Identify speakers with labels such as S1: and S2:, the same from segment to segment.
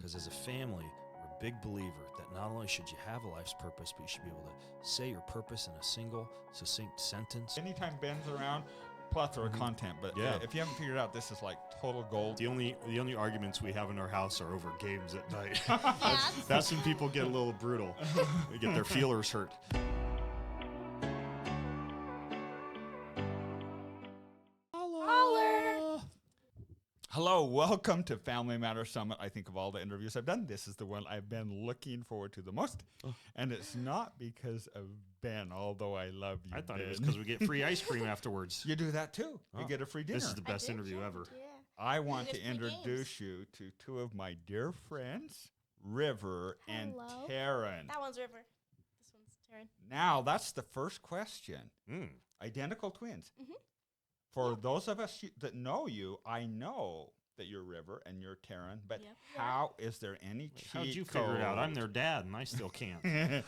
S1: because as a family, we're a big believer that not only should you have a life's purpose, but you should be able to say your purpose in a single, succinct sentence.
S2: Anytime Ben's around, plethora of content. But if you haven't figured out, this is like total gold.
S1: The only arguments we have in our house are over games at night. That's when people get a little brutal. They get their feelers hurt.
S2: Hello, welcome to Family Matters Summit. I think of all the interviews I've done, this is the one I've been looking forward to the most. And it's not because of Ben, although I love you,
S1: I thought
S2: Ben.
S1: it was because we get free ice cream afterwards.
S2: You do that too. You get a free dinner.
S1: This is the best interview ever.
S3: Yeah.
S2: I want to
S3: free
S2: introduce you to two of my dear friends, River and
S3: Hello.
S2: Taryn.
S3: That one's River. This one's Taryn.
S2: Now, that's the first question.
S1: Mm.
S2: Identical twins.
S3: Mhm.
S2: For those of us that know you, I know that you're River and you're Taryn, but
S3: Yep.
S2: how is there any cheat
S1: How'd you figure it out?
S2: code?
S1: I'm their dad, and I still can't.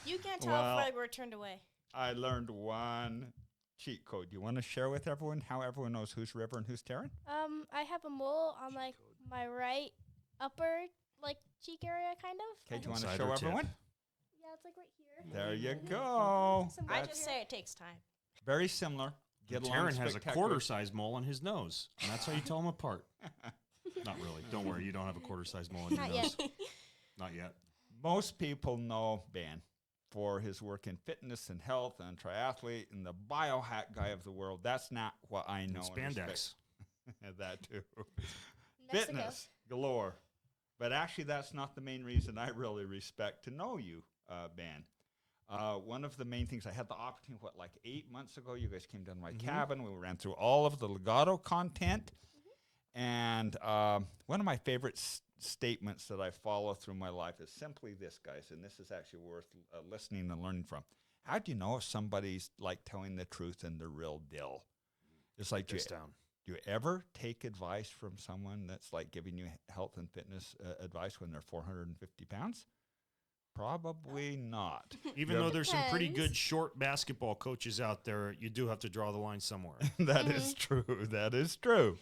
S3: You can't tell
S2: Well,
S3: if we're turned away.
S2: I learned one cheat code. Do you want to share with everyone how everyone knows who's River and who's Taryn?
S3: I have a mole on like my right upper cheek area, kind of.
S2: Okay, do you want to
S1: Insider
S2: show
S1: tip.
S2: everyone?
S3: Yeah, it's like right here.
S2: There you go.
S3: Some
S2: That's
S3: I just say it takes time.
S2: very similar. Get along
S1: Taryn has a
S2: spectacular.
S1: quarter-sized mole on his nose, and that's how you tell them apart. Not really. Don't worry. You don't have a quarter-sized mole on your
S3: Not
S1: nose.
S3: yet.
S1: Not yet.
S2: Most people know Ben for his work in fitness and health and triathlete and the biohack guy of the world. That's not what I know. and
S1: Spandex.
S2: respect. That too.
S3: Mexico.
S2: Fitness galore. But actually, that's not the main reason I really respect to know you, Ben. One of the main things I had the opportunity, 8 months ago, you guys came down to my cabin. We ran through all of the Legato content. And one of my favorite statements that I follow through my life is simply this, guys, and this is actually worth listening and learning from. How do you know if somebody's telling the truth and the real deal? It's like, do you ever take advice from someone that's giving you health and fitness advice when they're 450 pounds? Probably not.
S1: Even though there's some pretty
S3: Depends.
S1: good short basketball coaches out there, you do have to draw the line somewhere.
S2: That is true. That is true.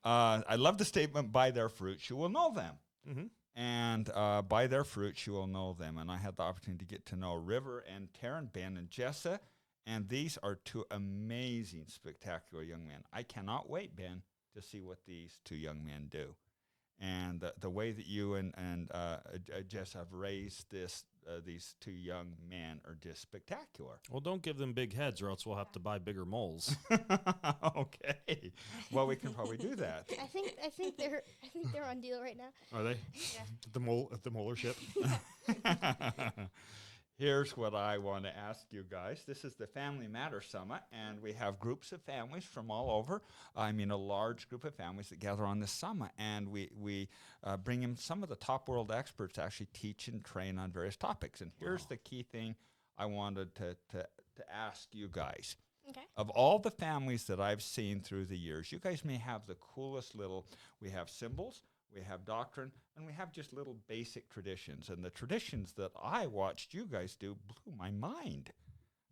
S2: I love the statement, by their fruits you will know them.
S1: Mm-hmm.
S2: And by their fruits you will know them. And I had the opportunity to get to know River and Taryn, Ben and Jessa. And these are two amazing, spectacular young men. I cannot wait, Ben, to see what these two young men do. And the way that you and Jess have raised these two young men are just spectacular.
S1: Well, don't give them big heads, or else we'll have to buy bigger moles.
S2: Okay. Well, we can probably do that.
S3: I think they're on deal right now.
S1: Are they?
S3: Yeah.
S1: At the molarship?
S2: Here's what I want to ask you guys. This is the Family Matters Summit, and we have groups of families from all over. I mean, a large group of families that gather on this summit, and we bring in some of the top world experts to actually teach and train on various topics. And here's the key thing I wanted to ask you guys.
S3: Okay.
S2: Of all the families that I've seen through the years, you guys may have the coolest we have symbols, we have doctrine, and we have just little basic traditions. And the traditions that I watched you guys do blew my mind.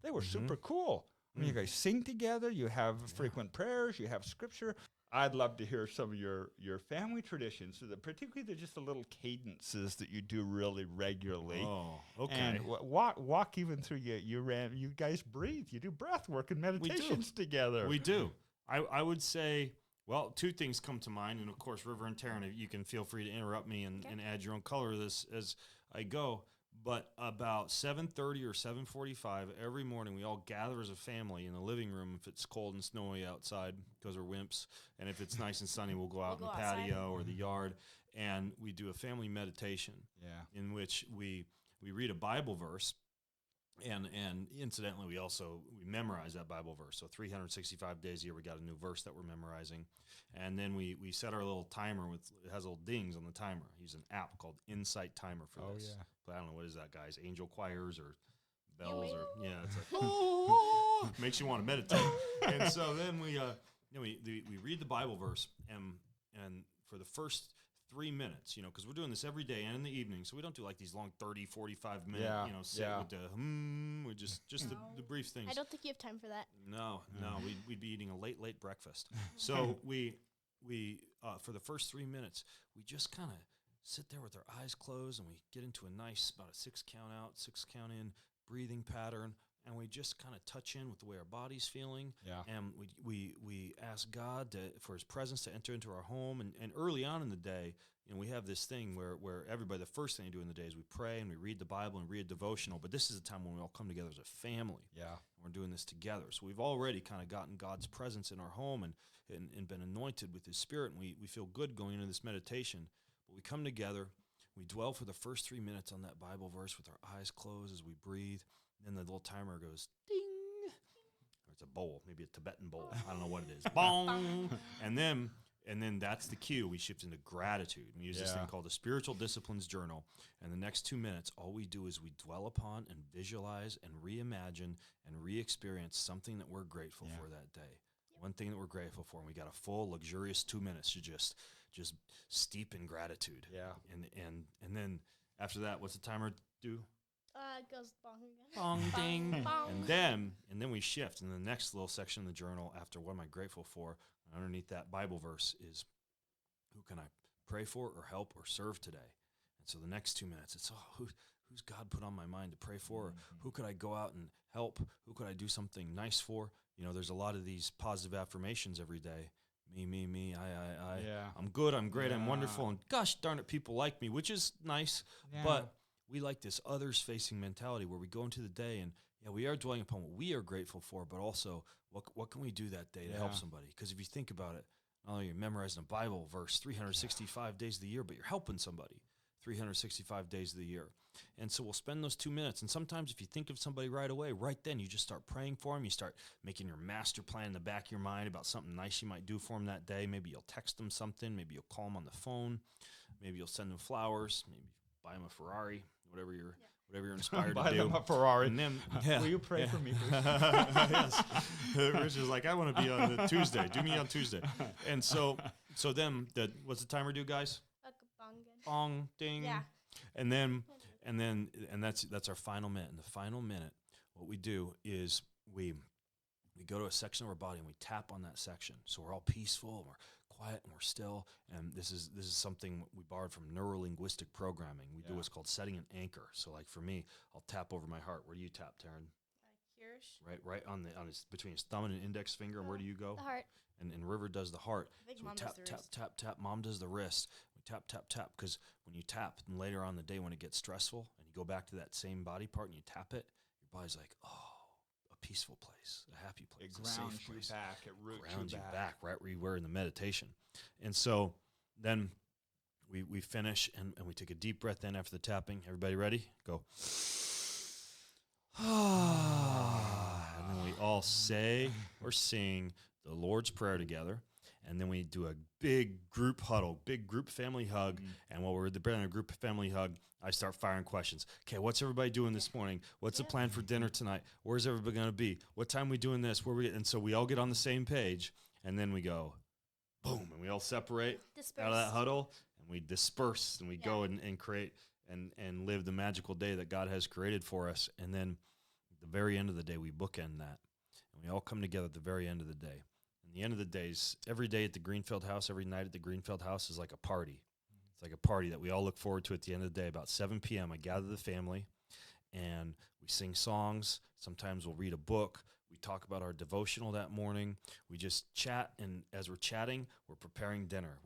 S2: They were super cool. I mean, you guys sing together, you have frequent prayers, you have scripture. I'd love to hear some of your family traditions, so that particularly they're just the little cadences that you do really regularly.
S1: Oh, okay.
S2: And walk even through you guys breathe. You do breath work and meditations together.
S1: We do. I would say, well, two things come to mind. And, of course, River and Taryn, you can feel free to interrupt me and add your own color to this as I go. But about 7:30 or 7:45 every morning, we all gather as a family in the living room if it's cold and snowy outside because we're wimps. And if it's nice and sunny, we'll go out in the patio or the yard. And we do a family meditation in which we read a Bible verse. And incidentally, we memorize that Bible verse. So 365 days a year, we got a new verse that we're memorizing. And then we set our little timer it has little dings on the timer. I use an app called Insight Timer for this. Yeah. But I don't know, what is that, guys? Angel choirs or bells it's like, makes you want to meditate. And so then we read the Bible verse and for the first 3 minutes, because we're doing this every day and in the evening, so we don't do these long 30, 45 minute, sit with the we just the brief things.
S3: I don't think you have time for that.
S1: No, we'd be eating a late breakfast. So we for the first 3 minutes, we just kind of sit there with our eyes closed, and we get into a nice, about a 6 count out, 6 count in breathing pattern, and we just kind of touch in with the way our body's feeling.
S2: Yeah.
S1: And we ask God for his presence to enter into our home. And early on in the day, we have this thing where everybody, the first thing they do in the day is we pray and we read the Bible and read a devotional. But this is a time when we all come together as a family.
S2: Yeah.
S1: We're doing this together. So we've already kind of gotten God's presence in our home and been anointed with his Spirit. And we feel good going into this meditation. But we come together. We dwell for the first 3 minutes on that Bible verse with our eyes closed as we breathe. Then the little timer goes ding. Or it's a bowl, maybe a Tibetan bowl. I don't know what it is. Bong. And then that's the cue. We shift into gratitude. We use this thing called the Spiritual Disciplines Journal. And the next 2 minutes, all we do is we dwell upon and visualize and reimagine and re-experience something that we're grateful for that day. One thing that we're grateful for. And we got a full, luxurious 2 minutes to just steep in gratitude.
S2: Yeah.
S1: And then after that, what's the timer do?
S3: It goes bong again.
S1: Bong, ding.
S3: Bong.
S1: And then we shift. And the next little section of the journal, after what am I grateful for, underneath that Bible verse is who can I pray for or help or serve today? And so the next 2 minutes, it's who's God put on my mind to pray for? Mm-hmm. Who could I go out and help? Who could I do something nice for? There's a lot of these positive affirmations every day. Me, I.
S2: Yeah.
S1: I'm good, I'm great, I'm wonderful, and gosh darn it, people like me, which is nice. Yeah. But we like this others-facing mentality where we go into the day and, we are dwelling upon what we are grateful for, but also what can we do that day to help somebody? Because if you think about it, not only are you memorizing a Bible verse 365 days of the year, but you're helping somebody 365 days of the year. And so we'll spend those 2 minutes. And sometimes if you think of somebody right away, right then you just start praying for them. You start making your master plan in the back of your mind about something nice you might do for them that day. Maybe you'll text them something. Maybe you'll call them on the phone. Maybe you'll send them flowers. Maybe buy them a Ferrari, whatever you're inspired to do.
S2: Buy them a Ferrari.
S1: And then,
S2: will you pray for me, please?
S1: Yes. Rich is like, I want to be on the Tuesday. Do me on Tuesday. And so then what's the timer do, guys? Bong, ding.
S3: Yeah.
S1: And that's our final minute. In the final minute, what we do is we go to a section of our body and we tap on that section. So we're all peaceful and we're quiet and we're still. And this is something we borrowed from neuro-linguistic programming. We do what's called setting an anchor. So like for me, I'll tap over my heart. Where do you tap, Taryn? Right on his between his thumb and an index finger. And where do you go?
S3: The heart.
S1: And River does the heart.
S3: I think
S1: so
S3: Mom
S1: we tap,
S3: does the
S1: tap,
S3: wrist.
S1: tap, tap. Mom does the wrist. We tap, tap, tap. Because when you tap, and later on in the day when it gets stressful, and you go back to that same body part and you tap it, your body's like, a peaceful place, a happy place,
S2: It
S1: a safe
S2: grounds you
S1: place.
S2: back. It roots
S1: Grounds
S2: you
S1: you
S2: back.
S1: back, right where you were in the meditation. And so then we finish and we take a deep breath in after the tapping. Everybody ready? Go. And then we all say or sing the Lord's Prayer together. And then we do a big group huddle, big group family hug. And while we're in a group family hug, I start firing questions. Okay, what's everybody doing this morning? What's the plan for dinner tonight? Where's everybody going to be? What time are we doing this? And so we all get on the same page. And then we go, boom, and we all separate out of that huddle. And we disperse and we go and create and live the magical day that God has created for us. And then at the very end of the day, we bookend that. And we all come together at the very end of the day. And the end of the days, every day at the Greenfield house, every night at the Greenfield house is like a party. It's like a party that we all look forward to at the end of the day. About 7 p.m., I gather the family, and we sing songs. Sometimes we'll read a book. We talk about our devotional that morning. We just chat, and as we're chatting, we're preparing dinner.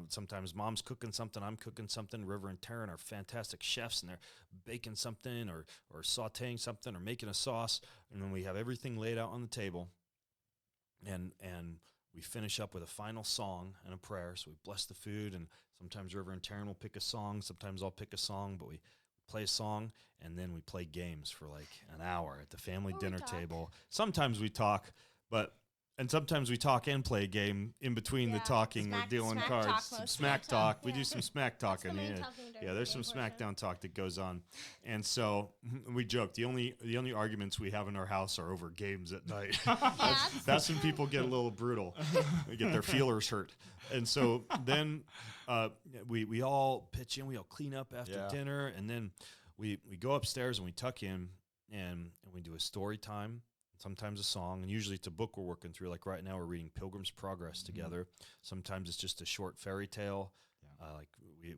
S1: Sometimes Mom's cooking something, I'm cooking something. River and Taryn are fantastic chefs, and they're baking something or sautéing something or making a sauce. And then we have everything laid out on the table, and we finish up with a final song and a prayer. So we bless the food, and sometimes River and Taryn will pick a song. Sometimes I'll pick a song, but we play a song, and then we play games for like an hour at the family dinner table. Sometimes we talk, and sometimes we talk and play a game in between the talking. We're dealing cards, some smack talk. We do some smack talking. There's some smackdown talk that goes on, and so we joke. The only arguments we have in our house are over games at night. That's when people get a little brutal. They get their feelers hurt, and so then we all pitch in. We all clean up after dinner, and then we go upstairs and we tuck in and we do a story time. Sometimes a song, and usually it's a book we're working through. Like right now, we're reading Pilgrim's Progress together. Sometimes it's just a short fairy tale. Like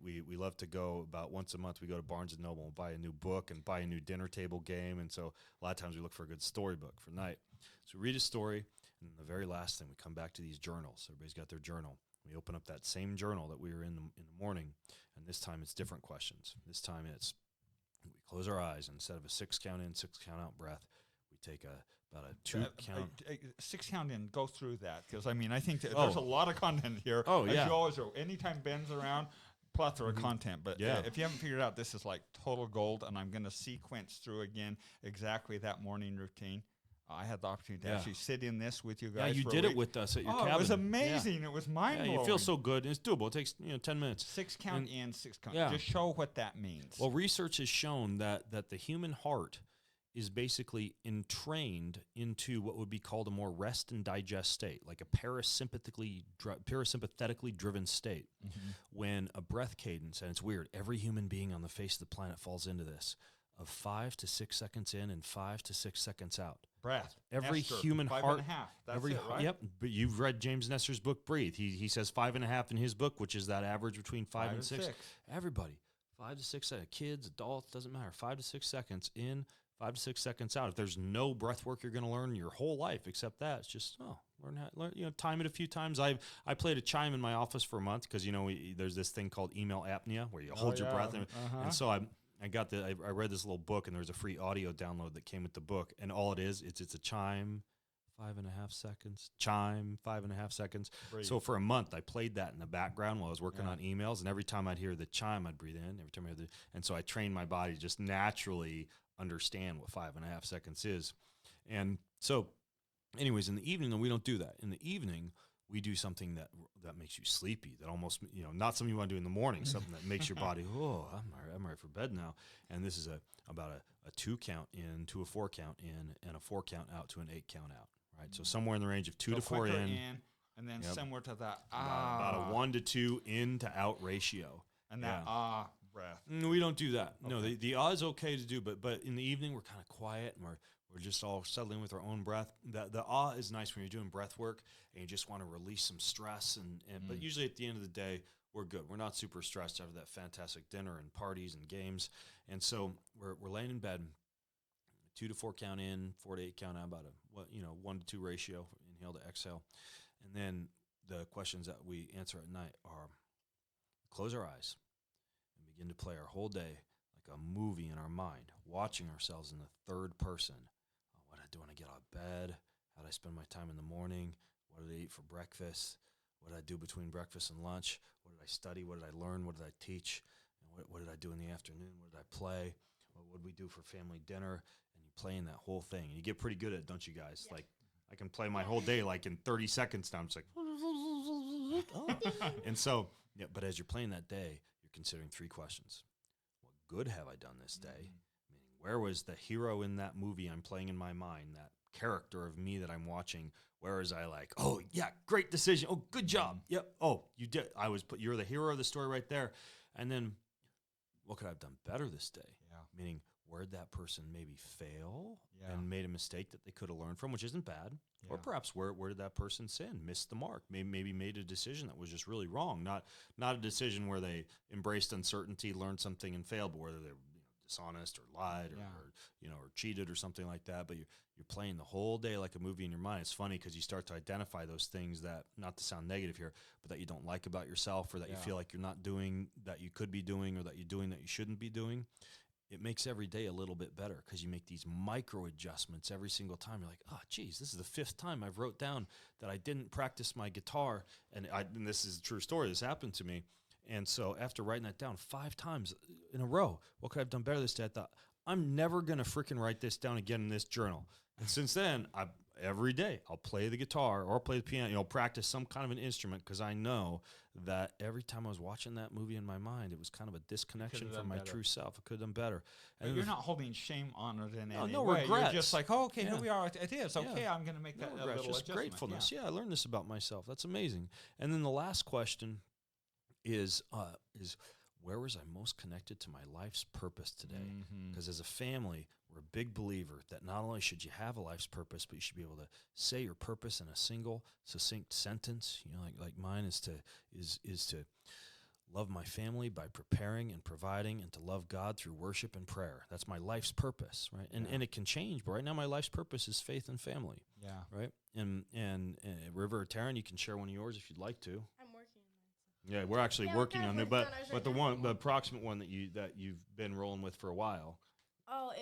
S1: we love to go about once a month. We go to Barnes and Noble and buy a new book and buy a new dinner table game. And so a lot of times we look for a good storybook for night. So we read a story, and the very last thing we come back to these journals. Everybody's got their journal. We open up that same journal that we were in the morning, and this time it's different questions. This time it's we close our eyes, and instead of a 6 count in, 6 count out breath, we take about a 2 count.
S2: 6 count in, go through that, because I mean, I think that there's a lot of content here.
S1: Oh,
S2: as
S1: yeah.
S2: you always do. Anytime Ben's around, plethora of content. But
S1: Yeah.
S2: If you haven't figured out, this is like total gold, and I'm going to sequence through again exactly that morning routine. I had the opportunity to actually sit in this with you guys.
S1: Yeah, you
S2: for a
S1: did it
S2: week.
S1: with us at your cabin.
S2: It was amazing. It was mind-blowing.
S1: Yeah, you feel so good. It's doable. It takes 10 minutes.
S2: 6 count in, 6 count.
S1: Yeah.
S2: Just show what that means.
S1: Well, research has shown that the human heart is basically entrained into what would be called a more rest and digest state, like a parasympathetically driven state.
S2: Mm-hmm.
S1: When a breath cadence, and it's weird, every human being on the face of the planet falls into this, of 5 to 6 seconds in and 5 to 6 seconds out.
S2: Breath.
S1: Every
S2: Esther,
S1: human
S2: 5
S1: heart.
S2: and a half. That's
S1: every
S2: it, right?
S1: Yep. But you've read James Nestor's book, Breathe. He says 5.5 in his book, which is that average between 5 and 6. Everybody, 5 to 6 seconds. Kids, adults, doesn't matter. 5 to 6 seconds in, 5 to 6 seconds out. If there's no breath work you're going to learn your whole life except that, it's just learn time it a few times. I played a chime in my office for a month because there's this thing called email apnea where you hold your breath, and so I read this little book, and there was a free audio download that came with the book, and all it is, it's a chime, 5.5 seconds, chime, 5.5 seconds.
S2: Breathe.
S1: So for a month, I played that in the background while I was working on emails, and every time I'd hear the chime, I'd breathe in. Every time I hear and so I trained my body to just naturally understand what 5.5 seconds is. And so, anyways, in the evening, though, we don't do that. In the evening, we do something that makes you sleepy, that almost, not something you want to do in the morning, something that makes your body, I'm ready for bed now. And this is about a 2 count in to a 4 count in and a 4 count out to an 8 count out, right? So somewhere in the range of 2 to 4 in,
S2: and then somewhere to that
S1: about a 1 to 2 in to out ratio.
S2: And that breath.
S1: No, we don't do that.
S2: Okay.
S1: No, the is okay to do, but in the evening we're kind of quiet and we're just all settling with our own breath. The is nice when you're doing breath work and you just want to release some stress. But usually at the end of the day, we're good. We're not super stressed after that fantastic dinner and parties and games. And so we're laying in bed, 2 to 4 count in, 4 to 8 count out, about a 1 to 2 ratio, inhale to exhale. And then the questions that we answer at night are: close our eyes and begin to play our whole day like a movie in our mind, watching ourselves in the third person. What did I do when I get out of bed? How did I spend my time in the morning? What did I eat for breakfast? What did I do between breakfast and lunch? What did I study? What did I learn? What did I teach? And what did I do in the afternoon? What did I play? What did we do for family dinner? And you playing that whole thing. And you get pretty good at it, don't you guys? Yeah. Like, I can play my whole day like in 30 seconds now. I'm just like, and so, but as you're playing that day, you're considering 3 questions. What good have I done this day? Meaning, where was the hero in that movie I'm playing in my mind, that character of me that I'm watching? Where is I like, oh, yeah, great decision. Oh, good job. Yep. Oh, you did. You're the hero of the story right there. And then what could I have done better this day?
S2: Yeah.
S1: Meaning, where did that person maybe fail and made a mistake that they could have learned from, which isn't bad? Yeah. Or perhaps where did that person sin, missed the mark, maybe made a decision that was just really wrong, not a decision where they embraced uncertainty, learned something, and failed, but whether they're dishonest or lied or cheated or something like that. But you're playing the whole day like a movie in your mind. It's funny because you start to identify those things that, not to sound negative here, but that you don't like about yourself, or that you feel like you're not doing, that you could be doing, or that you're doing that you shouldn't be doing. It makes every day a little bit better because you make these micro adjustments every single time. You're like, oh, geez, this is the 5th time I've wrote down that I didn't practice my guitar. And this is a true story. This happened to me. And so after writing that down 5 times in a row, what could I have done better this day? I thought, I'm never going to freaking write this down again in this journal. And since then, every day I'll play the guitar or play the piano, practice some kind of an instrument, because I know that every time I was watching that movie in my mind, it was kind of a disconnection from my true self. I could have done better.
S2: And you're not holding shame on it in any
S1: no
S2: way.
S1: regrets.
S2: You're just like, oh, okay, here we are. It is. Okay, I'm going to make that a little
S1: just
S2: adjustment.
S1: Gratefulness. Yeah, I learned this about myself. That's amazing. And then the last question is where was I most connected to my life's purpose today? Because as a family, we're a big believer that not only should you have a life's purpose, but you should be able to say your purpose in a single, succinct sentence. Like mine is to love my family by preparing and providing, and to love God through worship and prayer. That's my life's purpose, right? And it can change, but right now my life's purpose is faith and family.
S2: Yeah.
S1: Right? And River or Taryn, you can share one of yours if you'd like to.
S3: I'm working on mine.
S1: Yeah, we're actually
S3: Yeah, we're
S1: working
S3: kind
S1: on
S3: of
S1: it,
S3: working on ours
S1: but
S3: right
S1: the
S3: now.
S1: the approximate one that you've been rolling with for a while.
S3: Oh,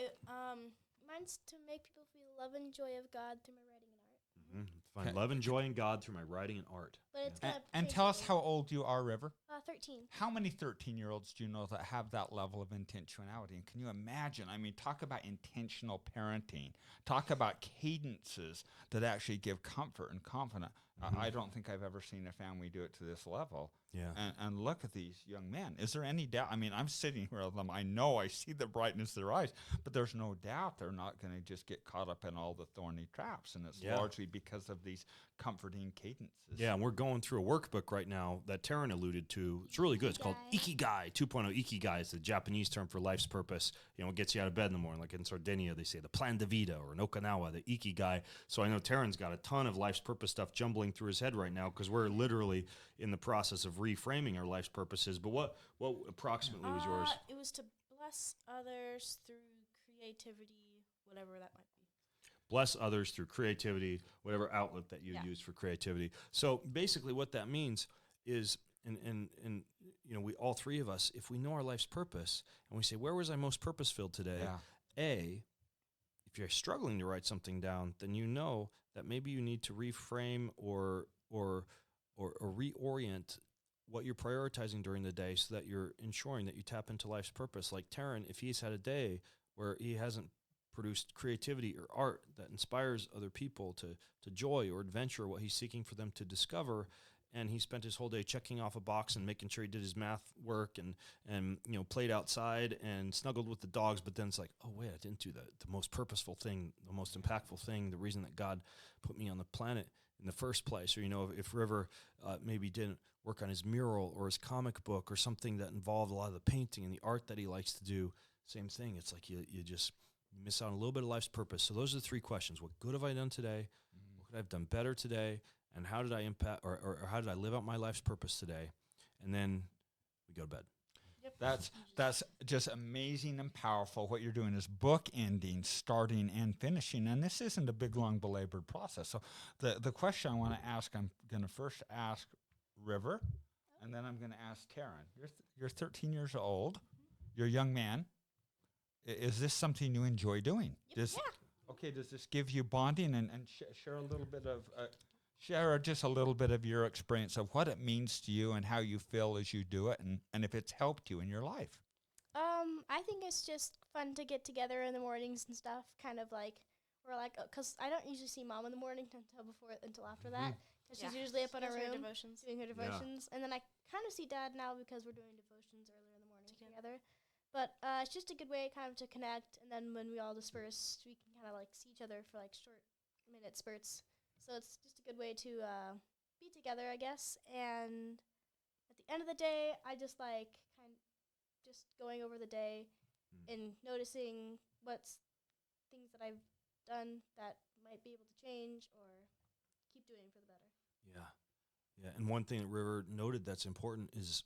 S3: mine's to make people feel love and joy of God through my writing and art.
S1: Find
S2: Okay.
S1: love and joy in God through my writing and art.
S3: But it's
S2: And,
S3: gonna
S2: and
S3: change
S2: tell us
S3: everything.
S2: how old you are, River.
S3: 13.
S2: How many 13-year-olds do you know that have that level of intentionality? And can you imagine? I mean, talk about intentional parenting. Talk about cadences that actually give comfort and confidence. I don't think I've ever seen a family do it to this level.
S1: Yeah.
S2: And look at these young men. Is there any doubt? I mean, I'm sitting here with them. I know I see the brightness of their eyes, but there's no doubt they're not going to just get caught up in all the thorny traps. And it's largely because of these comforting cadences.
S1: Yeah, and we're going through a workbook right now that Taryn alluded to. It's really good. It's called Ikigai 2.0. Ikigai is the Japanese term for life's purpose. You know, it gets you out of bed in the morning. Like in Sardinia, they say the plan de vida, or in Okinawa, the Ikigai. So I know Taryn's got a ton of life's purpose stuff jumbling through his head right now because we're literally in the process of reframing our life's purposes. But what approximately was yours?
S3: It was to bless others through creativity, whatever that might be.
S1: Bless others through creativity, whatever outlet that you use for creativity. So basically what that means is, and you know, we all three of us, if we know our life's purpose and we say, where was I most purpose-filled today? If you're struggling to write something down, then you know that maybe you need to reframe or reorient what you're prioritizing during the day so that you're ensuring that you tap into life's purpose. Like Taryn, if he's had a day where he hasn't produced creativity or art that inspires other people to joy or adventure, what he's seeking for them to discover, and he spent his whole day checking off a box and making sure he did his math work and you know, played outside and snuggled with the dogs, but then it's like, oh wait, I didn't do the most purposeful thing, the most impactful thing, the reason that God put me on the planet in the first place. Or, you know, if River maybe didn't work on his mural or his comic book or something that involved a lot of the painting and the art that he likes to do, same thing. It's like you just miss out on a little bit of life's purpose. So those are the three questions. What good have I done today? What could I have done better today? And how did I impact, or how did I live out my life's purpose today? And then we go to bed.
S3: Yep.
S2: That's just amazing and powerful. What you're doing is bookending, starting and finishing. And this isn't a big, long, belabored process. So the question I want to ask, I'm going to first ask River, and then I'm going to ask Taryn. You're 13 years old. You're a young man. Is this something you enjoy doing?
S3: Yep.
S2: Okay, does this give you bonding and share a little bit of share just a little bit of your experience of what it means to you and how you feel as you do it, and if it's helped you in your life?
S3: I think it's just fun to get together in the mornings and stuff. Kind of like we're like, because I don't usually see Mom in the morning until after that. 'Cause she's usually up in her room doing her devotions, and then I kind of see Dad now because we're doing devotions earlier in the morning together. But it's just a good way kind of to connect, and then when we all disperse, we can kind of like see each other for like short minute spurts. So it's just a good way to be together, I guess. And at the end of the day, I just like just going over the day and noticing what's things that I've done that might be able to change or keep doing for the better.
S1: Yeah. And one thing that River noted that's important is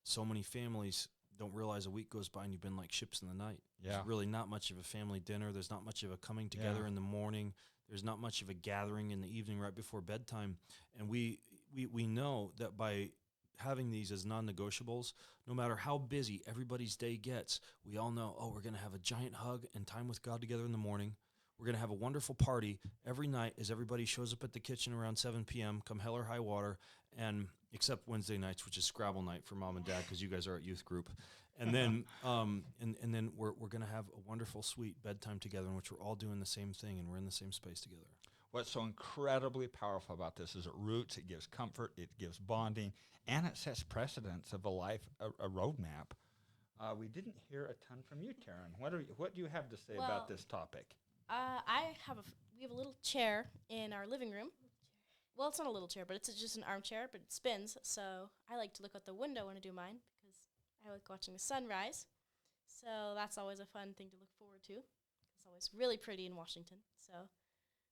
S1: so many families don't realize a week goes by and you've been like ships in the night.
S2: Yeah.
S1: There's really not much of a family dinner. There's not much of a coming together in the morning. There's not much of a gathering in the evening right before bedtime. And we know that by having these as non-negotiables, no matter how busy everybody's day gets, we all know, we're going to have a giant hug and time with God together in the morning. We're going to have a wonderful party every night as everybody shows up at the kitchen around 7 p.m., come hell or high water, and except Wednesday nights, which is Scrabble night for Mom and Dad because you guys are at youth group. And then and then we're going to have a wonderful, sweet bedtime together in which we're all doing the same thing and we're in the same space together.
S2: What's so incredibly powerful about this is it roots, it gives comfort, it gives bonding, and it sets precedence of a roadmap. We didn't hear a ton from you, Taryn. What do you have to say about this topic?
S4: We have a little chair in our living room. Well, it's not a little chair, but it's just an armchair, but it spins. So I like to look out the window when I do mine because I like watching the sunrise. So that's always a fun thing to look forward to. It's always really pretty in Washington. So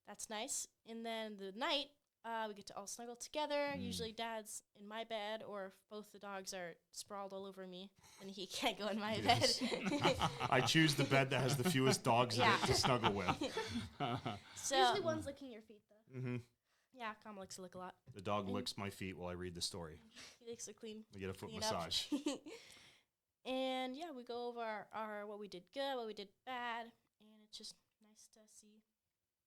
S4: that's nice. And then the night, We get to all snuggle together. Usually Dad's in my bed, or if both the dogs are sprawled all over me, and he can't go in my bed.
S1: I choose the bed that has the fewest dogs in it to snuggle with.
S4: So
S3: Usually one's licking your feet, though.
S1: Mm-hmm.
S4: yeah, Kama likes to lick a lot.
S1: The dog licks my feet while I read the story.
S4: He likes to clean.
S1: I get a foot
S4: clean up.
S1: massage.
S4: And yeah, we go over our what we did good, what we did bad, and it's just nice to see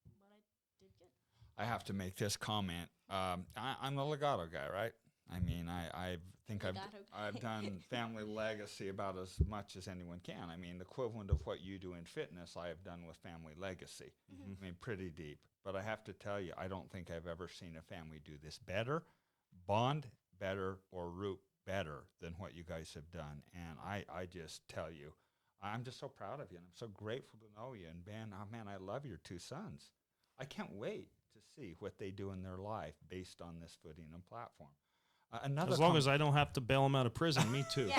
S4: what I did good.
S2: I have to make this comment. I'm the legato guy, right? I mean, I think
S4: Legato
S2: I've done family legacy about as much as anyone can. I mean, the equivalent of what you do in fitness, I have done with family legacy. I mean, pretty deep. But I have to tell you, I don't think I've ever seen a family do this better, bond better, or root better than what you guys have done. And I just tell you, I'm just so proud of you, and I'm so grateful to know you. And Ben, oh man, I love your two sons. I can't wait to see what they do in their life based on this footing and platform.
S1: As long as I don't have to bail them out of prison, me too.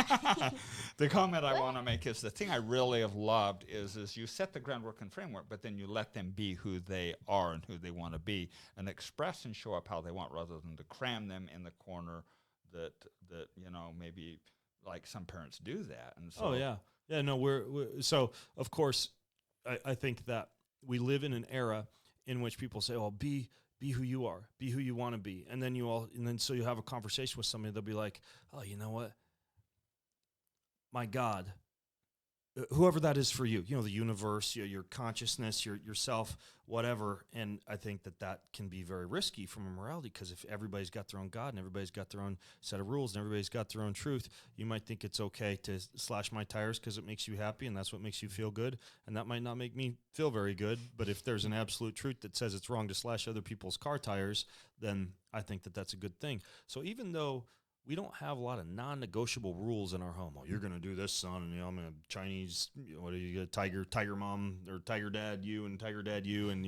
S2: The comment I want to make is the thing I really have loved is you set the groundwork and framework, but then you let them be who they are and who they want to be, and express and show up how they want, rather than to cram them in the corner that maybe like some parents do that. And so
S1: no, we're so of course I think that we live in an era in which people say, "Oh, be who you are, be who you want to be," and then so you have a conversation with somebody, they'll be like, "Oh, you know what? My God, whoever that is for you, the universe, your consciousness, yourself, whatever." And I think that can be very risky from a morality, because if everybody's got their own God and everybody's got their own set of rules and everybody's got their own truth, you might think it's okay to slash my tires because it makes you happy and that's what makes you feel good. And that might not make me feel very good. But if there's an absolute truth that says it's wrong to slash other people's car tires, then I think that's a good thing. So even though we don't have a lot of non-negotiable rules in our home. Oh, you're going to do this, son, and I'm a Chinese. What are you, tiger mom or tiger dad you, and tiger dad you, and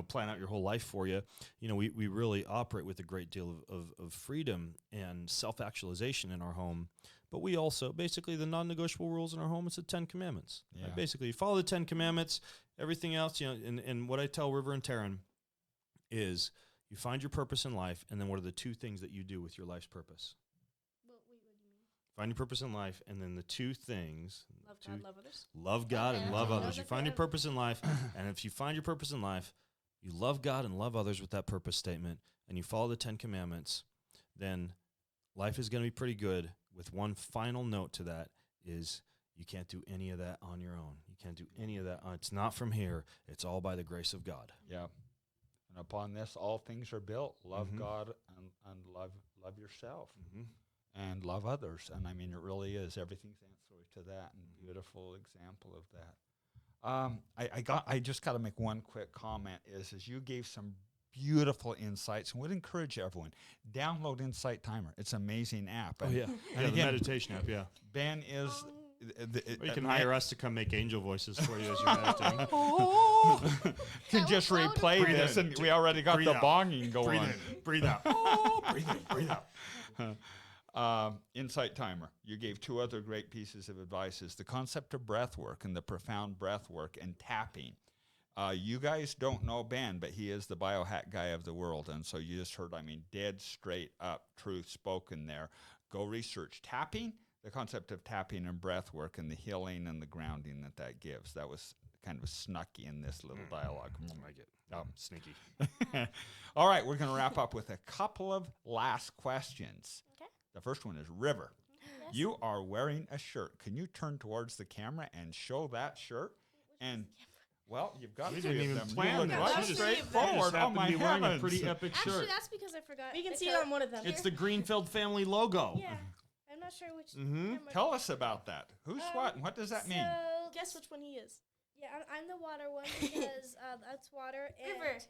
S1: plan out your whole life for you. We really operate with a great deal of freedom and self-actualization in our home. But we also basically the non-negotiable rules in our home. It's the 10 Commandments.
S2: Yeah.
S1: Right? Basically, you follow the 10 Commandments. Everything else, and what I tell River and Taryn is, you find your purpose in life, and then what are the two things that you do with your life's purpose?
S3: What do you mean?
S1: Find your purpose in life, and then the two things.
S4: Love God, love others.
S1: Love God and love
S3: Okay.
S1: others. You find your purpose in life, and if you find your purpose in life, you love God and love others with that purpose statement, and you follow the 10 Commandments, then life is going to be pretty good, with one final note to that is you can't do any of that on your own. You can't do any of that. It's not from here. It's all by the grace of God.
S2: Yeah. And upon this, all things are built. Love God and love yourself, and love others. And I mean, it really is. Everything's ancillary to that, and beautiful example of that. I just got to make one quick comment. Is you gave some beautiful insights, and would encourage everyone, download Insight Timer. It's an amazing app.
S1: And
S2: and
S1: the
S2: again,
S1: meditation app. Yeah,
S2: Ben is.
S1: you can hire us to come make angel voices for you as you're meditating.
S2: Can just replay
S1: Breathe
S2: this,
S1: in.
S2: and we already got
S1: Breathe
S2: the
S1: out.
S2: bonging going.
S1: Breathe in, breathe out. Breathe in, breathe out.
S2: Insight Timer. You gave two other great pieces of advice: is the concept of breath work and the profound breath work and tapping. You guys don't know Ben, but he is the biohack guy of the world, and so you just heard, dead straight up truth spoken there. Go research tapping, the concept of tapping and breath work, and the healing and the grounding that gives. That was kind of snuck in this little dialogue.
S1: I get sneaky.
S2: All right, we're going to wrap up with a couple of last questions.
S4: Okay.
S2: The first one is River.
S4: Yes.
S2: You are wearing a shirt. Can you turn towards the camera and show that shirt? And well, you've got
S1: We
S2: three
S1: didn't
S2: of
S1: even
S2: them.
S1: plan
S2: You look
S1: that.
S2: right
S1: She just-
S2: straightforward.
S1: She
S2: Oh
S1: happened
S2: my
S1: to be wearing a
S2: heavens.
S1: pretty epic
S3: Actually,
S1: shirt.
S3: that's because I forgot.
S4: We can
S3: the
S4: see it
S3: color.
S4: on one of them.
S1: It's the Greenfield family logo.
S3: Yeah, I'm not sure which.
S1: Mhm.
S3: camera-
S2: Tell us about that. Who's what and what does that mean?
S3: So
S4: Guess which one he is.
S3: yeah, I'm the water one because that's water. And
S4: River.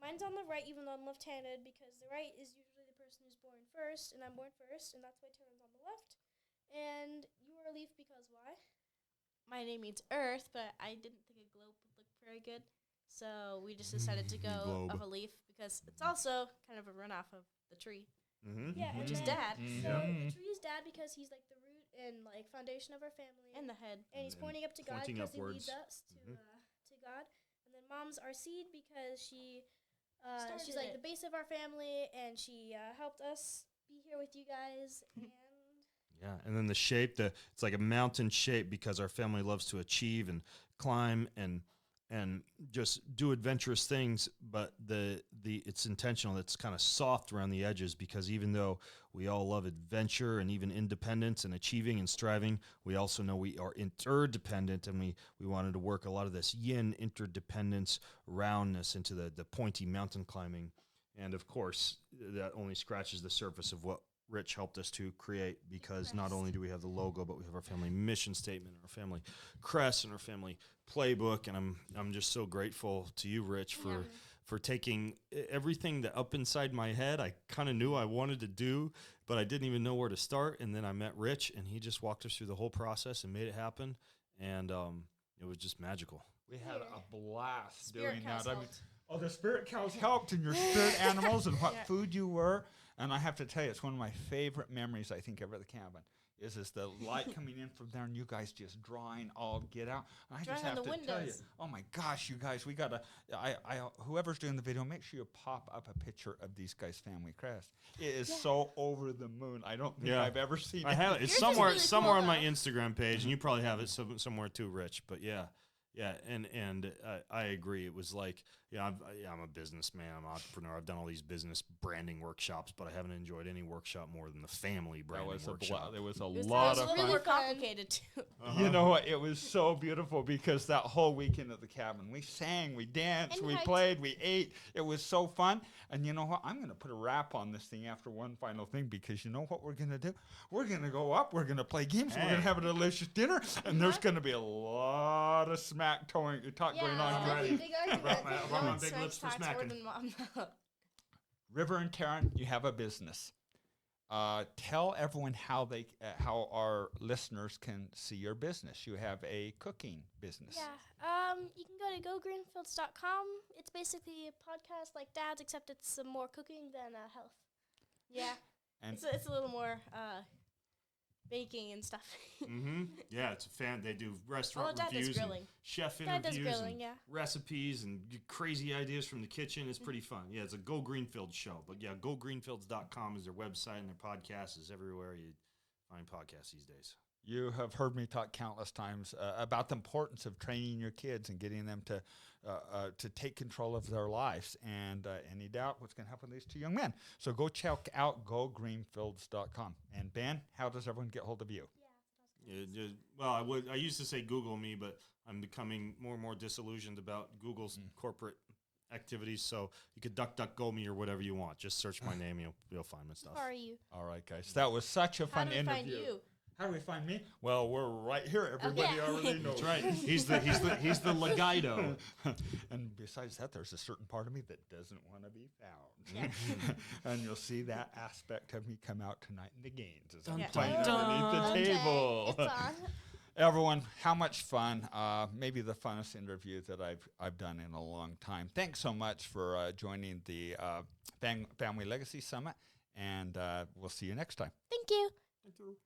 S3: mine's on the right, even though I'm left-handed, because the right is usually the person who's born first, and I'm born first, and that's why Taryn's on the left. And you are a leaf because why?
S4: My name means Earth, but I didn't think a globe would look very good. So we just decided to go
S1: Globe.
S4: of a leaf because it's also kind of a runoff of the tree.
S1: Mm-hmm.
S3: Yeah,
S4: Which
S3: and
S4: is
S3: then-
S4: dad.
S3: So
S2: Mhm.
S3: the tree is dad because he's like the root and like foundation of our family,
S4: And the head.
S3: and he's
S1: And
S3: pointing up to God
S1: pointing
S3: because he
S1: upwards.
S3: leads us to God. And then mom's our seed because she She's like the base of our family, and she helped us be here with you guys. And
S1: Yeah, and then the shape, it's like a mountain shape because our family loves to achieve and climb and just do adventurous things, but it's intentional. It's kind of soft around the edges because even though we all love adventure and even independence and achieving and striving, we also know we are interdependent, and we wanted to work a lot of this yin interdependence roundness into the pointy mountain climbing. And of course, that only scratches the surface of what Rich helped us to create, because not only do we have the logo, but we have our family mission statement, our family crest, and our family playbook. And I'm just so grateful to you, Rich, for taking everything that up inside my head I kind of knew I wanted to do, but I didn't even know where to start. And then I met Rich, and he just walked us through the whole process and made it happen. And it was just magical.
S2: We had a blast
S4: Spirit
S2: doing
S4: cows
S2: that.
S4: helped.
S2: The spirit cows helped, and your spirit animals, and what food you were. And I have to tell you, it's one of my favorite memories, I think, ever at the cabin, is the light coming in from there, and you guys just drawing all get out. And I just have to tell you, oh my gosh, you guys, we got to, whoever's doing the video, make sure you pop up a picture of these guys' family crest. It is so over the moon. I don't think I've ever seen it.
S1: I have it. It's
S3: Yours is
S1: somewhere
S3: really
S1: somewhere
S3: cool,
S1: on my
S3: though.
S1: Instagram page, and you probably have it somewhere too, Rich. But yeah, and I agree. It was like, I'm a businessman, I'm an entrepreneur. I've done all these business branding workshops, but I haven't enjoyed any workshop more than the family branding workshop.
S2: It was a
S4: It was
S2: lot
S4: a
S2: of
S4: little
S2: fun.
S4: more complicated too.
S2: You know what? It was so beautiful because that whole weekend at the cabin, we sang, we danced,
S3: And
S2: we
S3: hiked.
S2: played, we ate. It was so fun. And you know what? I'm going to put a wrap on this thing after one final thing, because you know what we're going to do? We're going to go up, we're going to play games, we're going to have a delicious dinner, and there's going to be a lot of talk going on.
S3: it's
S2: Ready?
S3: a big argument.
S1: brought my
S4: one
S1: big lips for
S4: smacks more
S1: smacking.
S4: than mom.
S2: River and Taryn, you have a business. Tell everyone how our listeners can see your business. You have a cooking business.
S3: Yeah. You can go to gogreenfields.com. It's basically a podcast like Dad's, except it's some more cooking than health.
S4: Yeah,
S2: And
S4: it's a little more baking and stuff.
S1: Mm-hmm. Yeah, it's a fan. They do restaurant
S4: Dad does
S1: reviews, and
S4: grilling.
S1: chef
S3: Dad does
S1: interviews,
S3: grilling,
S1: and
S3: yeah.
S1: recipes, and crazy ideas from the kitchen. It's pretty fun. Yeah, it's a Go Greenfield show. But yeah, gogreenfields.com is their website, and their podcast is everywhere you find podcasts these days.
S2: you have heard me talk countless times about the importance of training your kids and getting them to take control of their lives. And any doubt what's going to happen to these two young men. So go check out gogreenfields.com. And Ben, how does everyone get hold of you?
S1: Well, I used to say Google me, but I'm becoming more and more disillusioned about Google's corporate activities. So you could DuckDuckGo me or whatever you want. Just search my name, you'll find my stuff.
S3: How are you?
S2: All right, guys. That was such a
S4: How
S2: fun
S4: do we
S2: interview.
S4: find you?
S2: How do we find me? Well, we're right here. Everybody
S3: yeah.
S2: already knows.
S1: That's right. He's the Legido.
S2: And besides that, there's a certain part of me that doesn't want to be found. And you'll see that aspect of me come out tonight in the games as I'm
S4: Yeah.
S2: playing
S1: Dun,
S2: underneath the
S3: Okay,
S2: table.
S3: it's on.
S2: Everyone, how much fun. Maybe the funnest interview that I've done in a long time. Thanks so much for joining the Family Legacy Summit, and we'll see you next time.
S3: Thank you.
S1: Thank you.